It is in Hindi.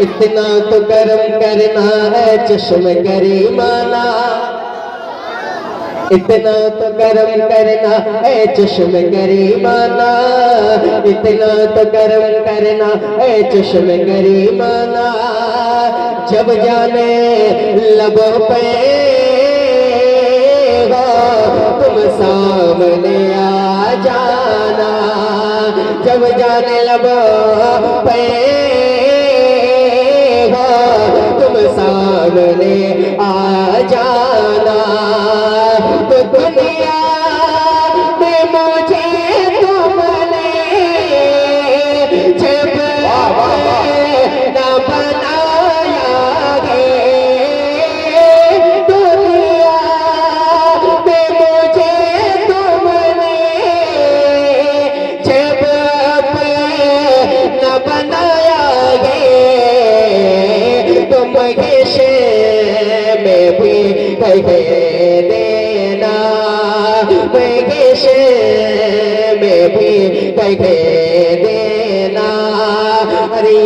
इतना तो कर्म करना है चश्म करीमाना, इतना तो कर्म करना है चश्म करीमाना, इतना तो कर्म करना है चश्म करीमाना। जब जाने लबों पे हो तुम सामने आ जाना, जब जाने लबों पे हो तुम सामने आ जाना। तो दुनिया में मुझे तुमने जब न बनाया है, दुनिया में मुझे तुमने जब न बनाया है, तुम किसे में भी कहे देना, मैं किसे में भी कहे देना। अरे